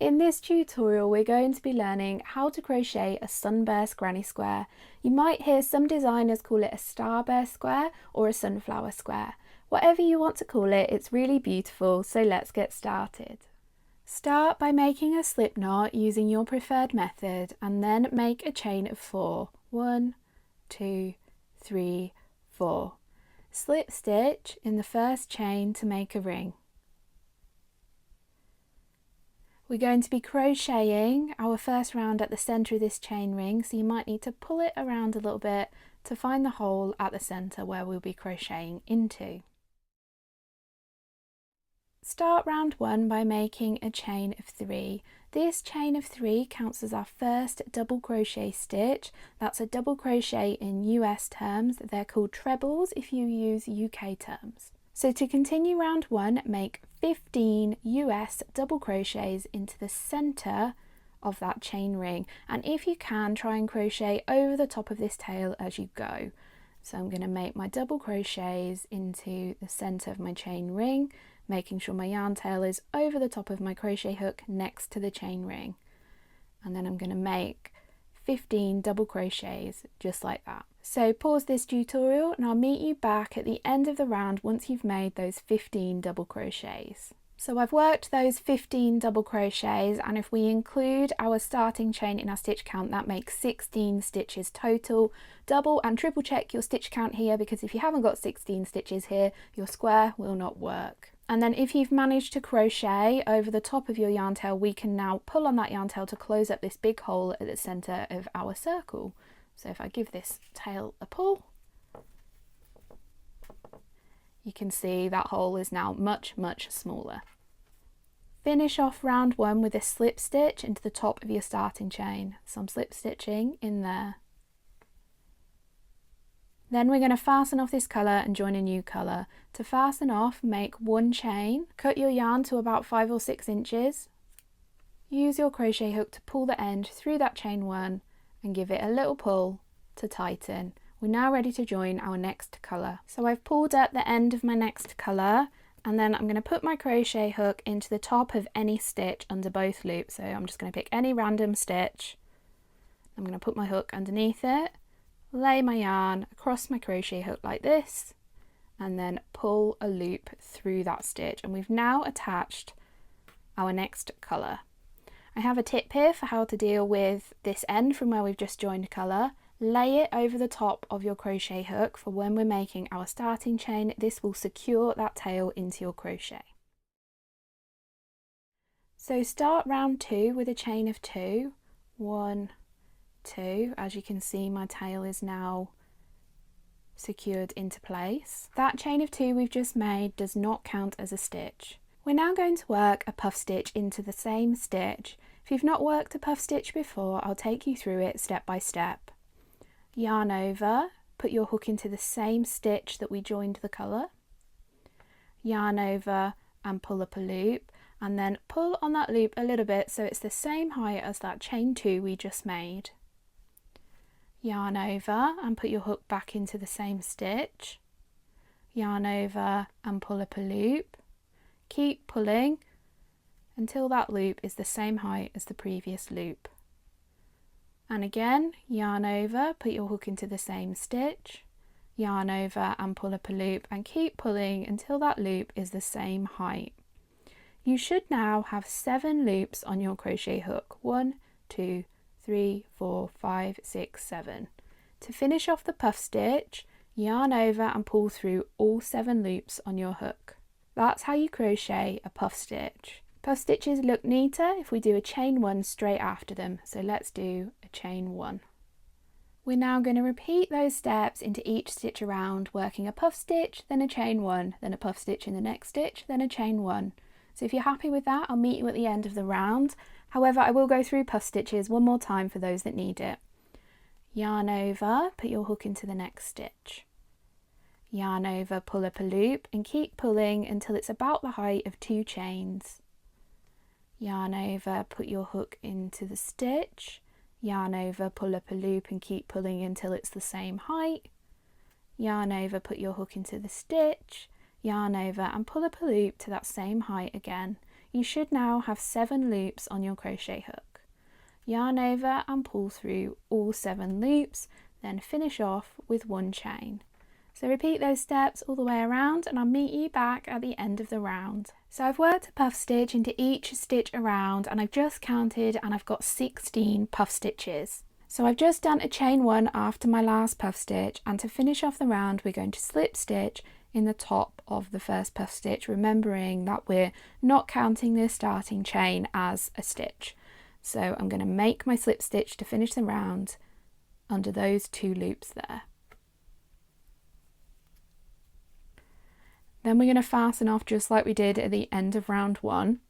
In this tutorial we're going to be learning how to crochet a sunburst granny square. You might hear some designers call it a starburst square or a sunflower square. Whatever you want to call it, it's really beautiful, so let's get started. Start by making a slip knot using your preferred method and then make a chain of 4. 1, 2, 3, 4. Slip stitch in the first chain to make a ring. We're going to be crocheting our first round at the centre of this chain ring, so you might need to pull it around a little bit to find the hole at the centre where we'll be crocheting into. Start round 1 by making a chain of 3. This chain of 3 counts as our first double crochet stitch. That's a double crochet in US terms. They're called trebles if you use UK terms. So to continue round 1, make 15 US double crochets into the centre of that chain ring, and if you can, try and crochet over the top of this tail as you go. So I'm going to make my double crochets into the centre of my chain ring, making sure my yarn tail is over the top of my crochet hook next to the chain ring, and then I'm going to make 15 double crochets just like that. So pause this tutorial and I'll meet you back at the end of the round once you've made those 15 double crochets. So I've worked those 15 double crochets, and if we include our starting chain in our stitch count, that makes 16 stitches total. Double and triple check your stitch count here, because if you haven't got 16 stitches here, your square will not work. And then if you've managed to crochet over the top of your yarn tail, we can now pull on that yarn tail to close up this big hole at the centre of our circle. So if I give this tail a pull, you can see that hole is now much smaller. Finish off round 1 with a slip stitch into the top of your starting chain. So I'm slip stitching in there. Then we're going to fasten off this colour and join a new colour. To fasten off, make 1 chain, cut your yarn to about 5 or 6 inches. Use your crochet hook to pull the end through that chain 1 and give it a little pull to tighten. We're now ready to join our next colour. So I've pulled at the end of my next colour, and then I'm going to put my crochet hook into the top of any stitch under both loops. So I'm just going to pick any random stitch. I'm going to put my hook underneath it, lay my yarn across my crochet hook like this, and then pull a loop through that stitch, and we've now attached our next colour. I have a tip here for how to deal with this end from where we've just joined colour. Lay it over the top of your crochet hook for when we're making our starting chain. This will secure that tail into your crochet. So start round 2 with a chain of 2. 1, 2. As you can see, my tail is now secured into place. That chain of 2 we've just made does not count as a stitch. We're now going to work a puff stitch into the same stitch. If you've not worked a puff stitch before, I'll take you through it step by step. Yarn over, put your hook into the same stitch that we joined the colour. Yarn over and pull up a loop, and then pull on that loop a little bit so it's the same height as that chain 2 we just made. Yarn over and put your hook back into the same stitch. Yarn over and pull up a loop. Keep pulling until that loop is the same height as the previous loop. And again, yarn over, put your hook into the same stitch, yarn over and pull up a loop, and keep pulling until that loop is the same height. You should now have 7 loops on your crochet hook. 1, 2, 3, 4, 5, 6, 7. To finish off the puff stitch, yarn over and pull through all 7 loops on your hook. That's how you crochet a puff stitch. Puff stitches look neater if we do a chain 1 straight after them, so let's do a chain 1. We're now going to repeat those steps into each stitch around, working a puff stitch, then a chain 1, then a puff stitch in the next stitch, then a chain 1. So if you're happy with that, I'll meet you at the end of the round. However, I will go through puff stitches one more time for those that need it. Yarn over, put your hook into the next stitch. Yarn over, pull up a loop, and keep pulling until it's about the height of 2 chains. Yarn over, put your hook into the stitch, yarn over, pull up a loop and keep pulling until it's the same height. Yarn over, put your hook into the stitch, yarn over and pull up a loop to that same height again. you should now have 7 loops on your crochet hook. Yarn over and pull through all 7 loops, then finish off with 1 chain. So repeat those steps all the way around and I'll meet you back at the end of the round. So I've worked a puff stitch into each stitch around and I've just counted and I've got 16 puff stitches. So I've just done a chain 1 after my last puff stitch, and to finish off the round we're going to slip stitch in the top of the first puff stitch, remembering that we're not counting this starting chain as a stitch. So I'm going to make my slip stitch to finish the round under those 2 loops there. Then we're going to fasten off just like we did at the end of round 1.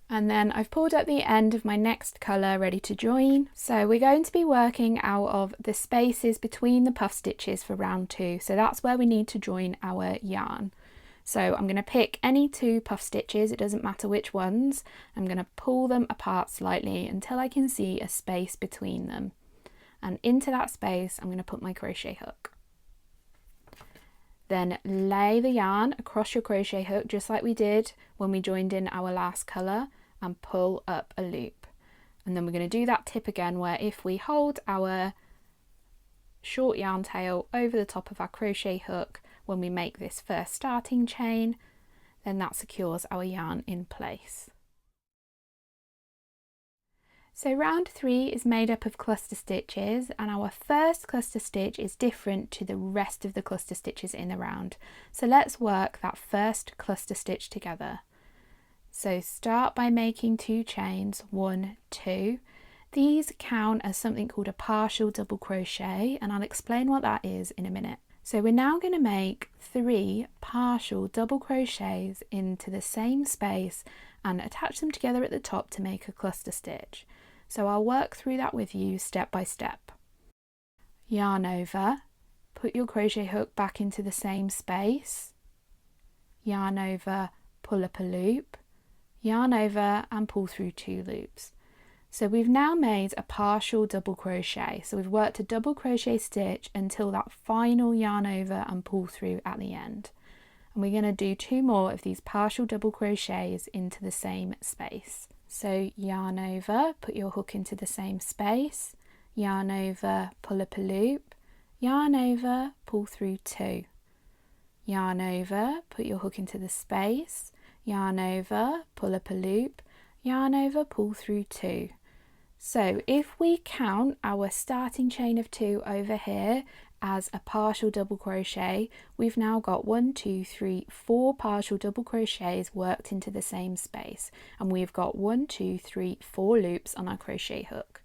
And then I've pulled up the end of my next colour ready to join. So we're going to be working out of the spaces between the puff stitches for round 2. So that's where we need to join our yarn. So I'm going to pick any 2 puff stitches, it doesn't matter which ones. I'm going to pull them apart slightly until I can see a space between them. And into that space I'm going to put my crochet hook. Then lay the yarn across your crochet hook just like we did when we joined in our last colour, and pull up a loop. And then we're going to do that tip again, where if we hold our short yarn tail over the top of our crochet hook when we make this first starting chain, then that secures our yarn in place. So round 3 is made up of cluster stitches, and our first cluster stitch is different to the rest of the cluster stitches in the round. So let's work that first cluster stitch together. So start by making 2 chains, 1, 2. These count as something called a partial double crochet, and I'll explain what that is in a minute. So we're now going to make 3 partial double crochets into the same space and attach them together at the top to make a cluster stitch. So I'll work through that with you step by step. Yarn over, put your crochet hook back into the same space, yarn over, pull up a loop, yarn over and pull through 2 loops. So we've now made a partial double crochet. So we've worked a double crochet stitch until that final yarn over and pull through at the end. And we're going to do 2 more of these partial double crochets into the same space. So yarn over, put your hook into the same space, yarn over, pull up a loop, yarn over, pull through 2. Yarn over, put your hook into the space, yarn over, pull up a loop, yarn over, pull through 2. So if we count our starting chain of 2 over here as a partial double crochet, we've now got 1, 2, 3, 4 partial double crochets worked into the same space, and we've got 1, 2, 3, 4 loops on our crochet hook.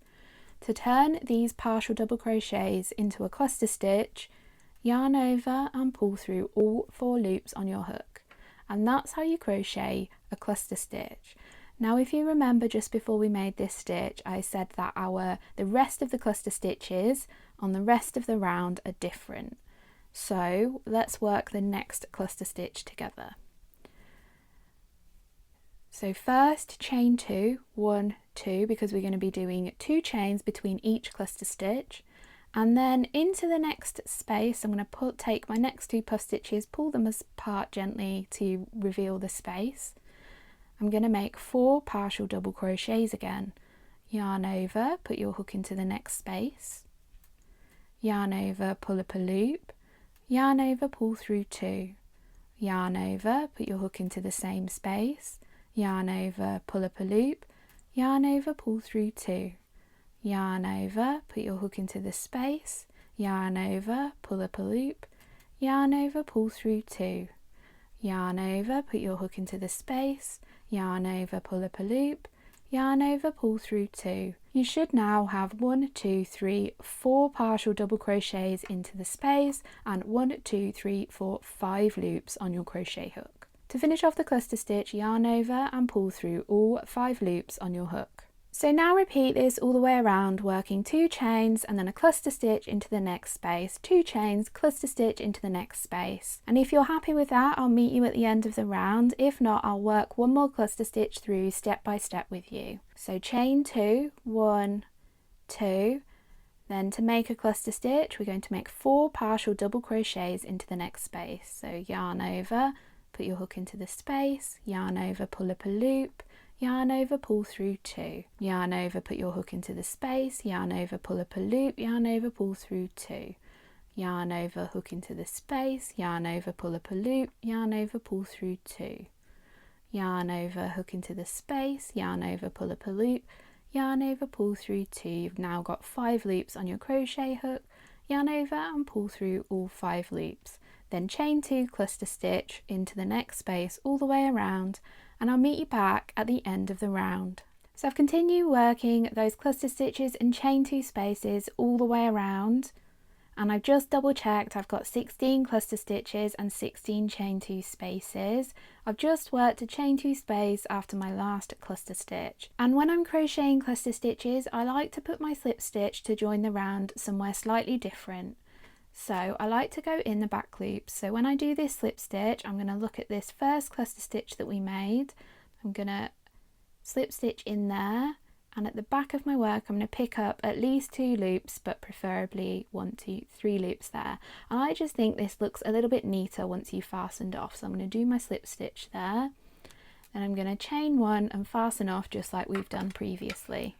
To turn these partial double crochets into a cluster stitch, yarn over and pull through all 4 loops on your hook, and that's how you crochet a cluster stitch. Now if you remember, just before we made this stitch I said that the rest of the cluster stitches on the rest of the round are different. So let's work the next cluster stitch together. So first chain 2, 1, 2, because we're going to be doing 2 chains between each cluster stitch, and then into the next space I'm going to take my next 2 puff stitches, pull them apart gently to reveal the space. I'm going to make 4 partial double crochets again. Yarn over, put your hook into the next space, yarn over, pull up a loop, yarn over, pull through 2, yarn over, put your hook into the same space, yarn over, pull up a loop, yarn over, pull through 2, yarn over, put your hook into the space, yarn over, pull up a loop, yarn over, pull through 2, yarn over, put your hook into the space, yarn over, pull up a loop, yarn over, pull through 2. You should now have 1, 2, 3, 4 partial double crochets into the space and 1, 2, 3, 4, 5 loops on your crochet hook. To finish off the cluster stitch, yarn over and pull through all 5 loops on your hook. So now repeat this all the way around, working 2 chains and then a cluster stitch into the next space, 2 chains, cluster stitch into the next space. And if you're happy with that, I'll meet you at the end of the round. If not, I'll work 1 more cluster stitch through step by step with you. So chain 2, 1, 2, Then to make a cluster stitch, we're going to make 4 partial double crochets into the next space. So yarn over, put your hook into the space, yarn over, pull up a loop, yarn over, pull through 2, yarn over, put your hook into the space, yarn over, pull up a loop, yarn over, pull through 2, yarn over, hook into the space, yarn over, pull up a loop, yarn over, pull through 2, yarn over, hook into the space, yarn over, pull up a loop, yarn over, pull through 2. You've now got 5 loops on your crochet hook, yarn over and pull through all 5 loops. Then chain 2 cluster stitch into the next space all the way around, and I'll meet you back at the end of the round. So I've continued working those cluster stitches and chain 2 spaces all the way around, and I've just double checked I've got 16 cluster stitches and 16 chain 2 spaces. I've just worked a chain 2 space after my last cluster stitch. And when I'm crocheting cluster stitches, I like to put my slip stitch to join the round somewhere slightly different. So I like to go in the back loops. So when I do this slip stitch, I'm going to look at this first cluster stitch that we made. I'm going to slip stitch in there, and at the back of my work I'm going to pick up at least 2 loops, but preferably 1, 2, 3 loops there. And I just think this looks a little bit neater once you've fastened off. So I'm going to do my slip stitch there, then I'm going to chain 1 and fasten off just like we've done previously.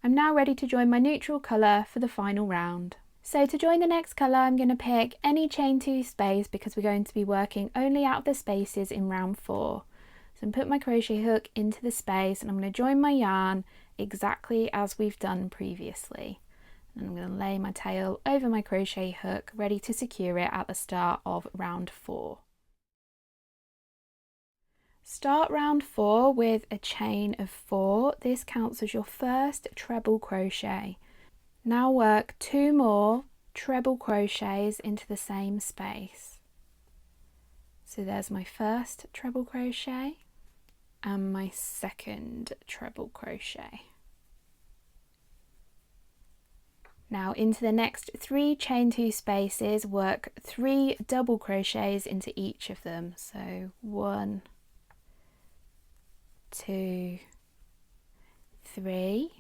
I'm now ready to join my neutral colour for the final round. So to join the next colour, I'm going to pick any chain 2 space because we're going to be working only out of the spaces in round 4. So I'm put my crochet hook into the space and I'm going to join my yarn exactly as we've done previously. And I'm going to lay my tail over my crochet hook, ready to secure it at the start of round 4. Start round 4 with a chain of 4. This counts as your first treble crochet. Now work 2 more treble crochets into the same space. So there's my first treble crochet and my second treble crochet. Now into the next 3 chain 2 spaces, work 3 double crochets into each of them. So 1, 2, 3.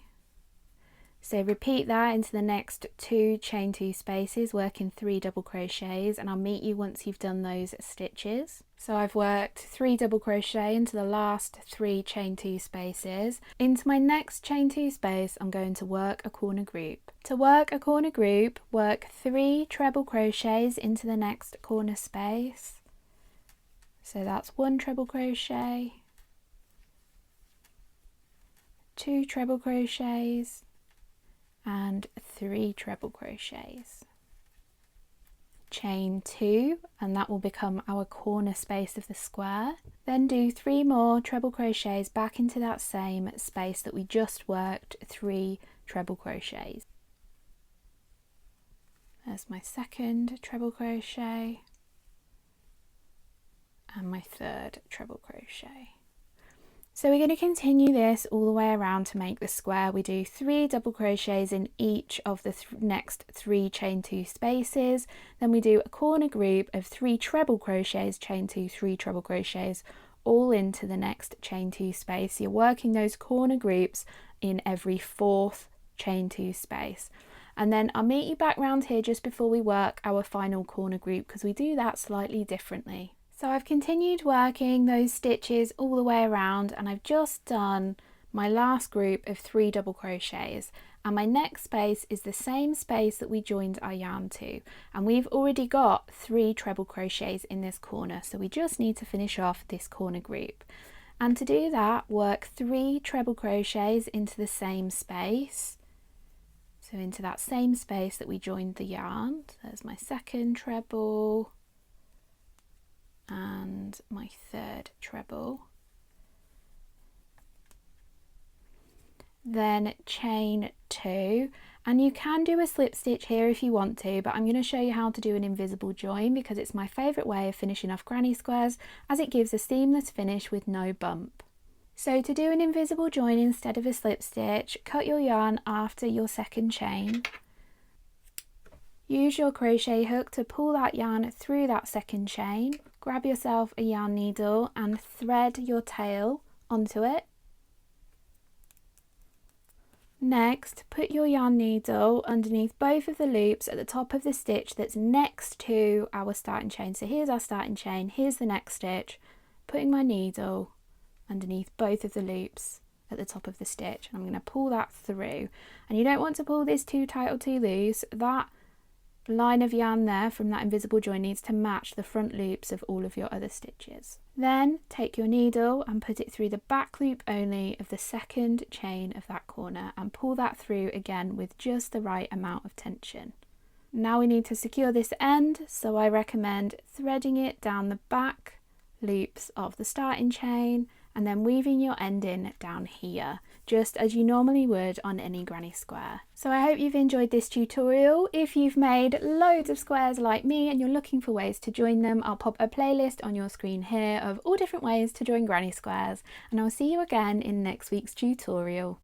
So repeat that into the next 2 chain 2 spaces, working 3 double crochets, and I'll meet you once you've done those stitches. So I've worked 3 double crochet into the last 3 chain 2 spaces. Into my next chain 2 space, I'm going to work a corner group. To work a corner group, work 3 treble crochets into the next corner space. So that's 1 treble crochet, 2 treble crochets, and 3 treble crochets. Chain 2, and that will become our corner space of the square. Then do 3 more treble crochets back into that same space that we just worked 3 treble crochets. There's my second treble crochet and my third treble crochet. So we're going to continue this all the way around to make the square. We do 3 double crochets in each of the next 3 chain 2 spaces. Then we do a corner group of 3 treble crochets, chain 2, 3 treble crochets, all into the next chain 2 space. You're working those corner groups in every 4th chain 2 space. And then I'll meet you back round here just before we work our final corner group, because we do that slightly differently. So I've continued working those stitches all the way around, and I've just done my last group of 3 double crochets, and my next space is the same space that we joined our yarn to, and we've already got 3 treble crochets in this corner, so we just need to finish off this corner group. And to do that, work 3 treble crochets into the same space, so into that same space that we joined the yarn. So there's my second treble and my third treble. Then chain 2, and you can do a slip stitch here if you want to, but I'm going to show you how to do an invisible join because it's my favourite way of finishing off granny squares, as it gives a seamless finish with no bump. So to do an invisible join instead of a slip stitch, cut your yarn after your second chain. Use your crochet hook to pull that yarn through that second chain. Grab yourself a yarn needle and thread your tail onto it. Next, put your yarn needle underneath both of the loops at the top of the stitch that's next to our starting chain. So here's our starting chain, here's the next stitch, putting my needle underneath both of the loops at the top of the stitch. I'm going to pull that through, and you don't want to pull this too tight or too loose. That line of yarn there from that invisible join needs to match the front loops of all of your other stitches. Then take your needle and put it through the back loop only of the second chain of that corner and pull that through again with just the right amount of tension. Now we need to secure this end, so I recommend threading it down the back loops of the starting chain and then weaving your end in down here, just as you normally would on any granny square. So I hope you've enjoyed this tutorial. If you've made loads of squares like me and you're looking for ways to join them, I'll pop a playlist on your screen here of all different ways to join granny squares, and I'll see you again in next week's tutorial.